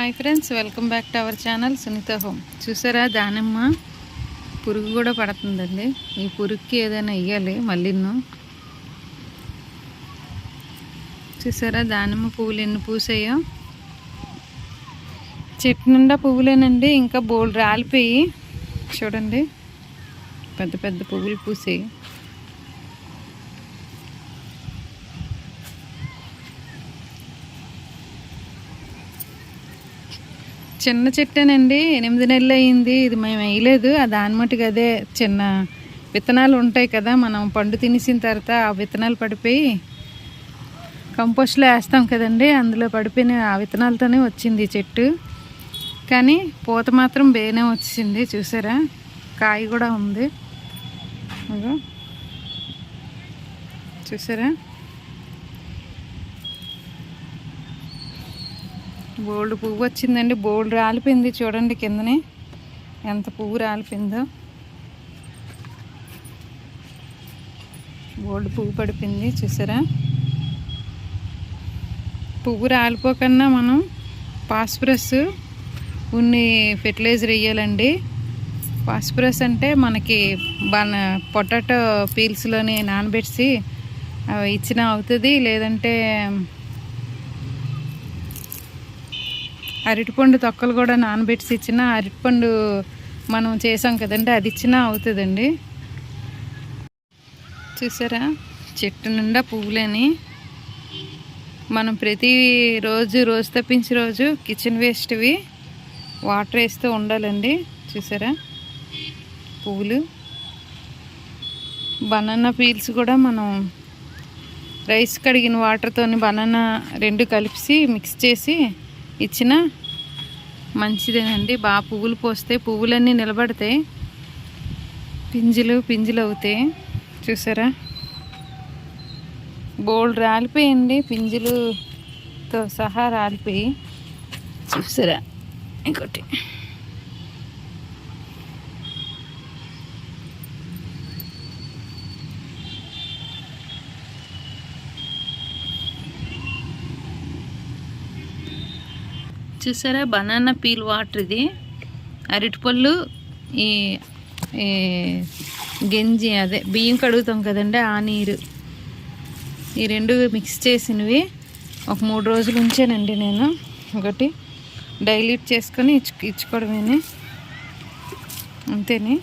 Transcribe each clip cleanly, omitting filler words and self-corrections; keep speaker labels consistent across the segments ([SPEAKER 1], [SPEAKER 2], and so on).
[SPEAKER 1] Hi friends, welcome back to our channel Sunitha home. చూసారా, దానిమ్మ పురుగు కూడా పడుతుందండి. ఈ పురుగుకి ఏదైనా ఇవ్వాలి మళ్ళీను. చూసారా దానిమ్మ పువ్వులు ఎన్ని పూసాయో. చెట్టు నిండా పువ్వులేనండి, ఇంకా బోల్డ్ రాలిపోయి చూడండి, పెద్ద పెద్ద పువ్వులు పూసాయి. చిన్న చెట్టేనండి, 8 నెలలు అయ్యింది. ఇది మేము వేయలేదు, ఆ దాని మట్టుకు అదే చిన్న విత్తనాలు ఉంటాయి కదా, మనం పండు తినేసిన తర్వాత ఆ విత్తనాలు పడిపోయి కంపోస్ట్లో వేస్తాం కదండి, అందులో పడిపోయిన ఆ విత్తనాలతోనే వచ్చింది ఈ చెట్టు. కానీ పూత మాత్రం బాగానే వచ్చింది. చూసారా, కాయ కూడా ఉంది. చూసారా, బోల్డ్ పువ్వు వచ్చిందండి, బోల్డ్ రాలిపోయింది. చూడండి కిందనే ఎంత పువ్వు రాలిపోయిందో, బోల్డ్ పువ్వు పడిపోయింది. చూసారా, పువ్వు రాలిపోకన్నా మనం ఫాస్ఫరస్ ఉన్ని ఫెర్టిలైజర్ వేయాలండి. ఫాస్ఫరస్ అంటే మనకి పొటాటో పీల్స్లోని నానబెట్టి అవి ఇచ్చినా అవుతుంది, లేదంటే అరటిపండు తొక్కలు కూడా నానబెట్టి ఇచ్చిన, అరటిపండు మనం చేసాం కదండి, అది ఇచ్చినా అవుతుందండి. చూసారా, చెట్టు నిండా పువ్వులని. మనం ప్రతి రోజు తప్పించి రోజు కిచెన్ వేస్ట్వి వాటర్ వేస్తూ ఉండాలండి. చూసారా పువ్వులు. బనానా పీల్స్ కూడా మనం రైస్ కడిగిన వాటర్తో బనానా 2 కలిపి మిక్స్ చేసి ఇచ్చిన మంచిదేనండి. బాగా పువ్వులు పోస్తే పువ్వులన్నీ నిలబడతాయి, పింజులు అవుతాయి. చూసారా, బోల్డ్ రాలిపోయింది, పింజులతో సహా రాలిపోయి. చూసారా, ఇంకోటి చూసారా, బనానా పీల్ వాటర్ ఇది. అరటిపళ్ళు, ఈ గంజి అదే బియ్యం కడుగుతాం కదండి, ఆ నీరు, ఈ 2 మిక్స్ చేసినవి ఒక 3 రోజులు ఉంచానండి నేను. ఒకటి డైల్యూట్ చేసుకొని ఇచ్చుకోవడమేనే, అంతేనే.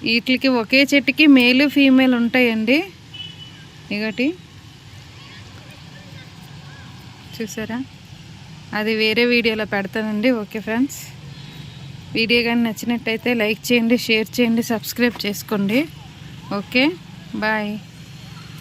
[SPEAKER 1] వీటికి ఒకే చెట్టుకి మేలు ఫీమేల్ ఉంటాయండి. ఇగటి చూసారా, అది వేరే వీడియోలో పెడతానండి. ఓకే ఫ్రెండ్స్, వీడియో కానీ నచ్చినట్టయితే లైక్ చేయండి, షేర్ చేయండి, సబ్స్క్రైబ్ చేసుకోండి. Okay, bye.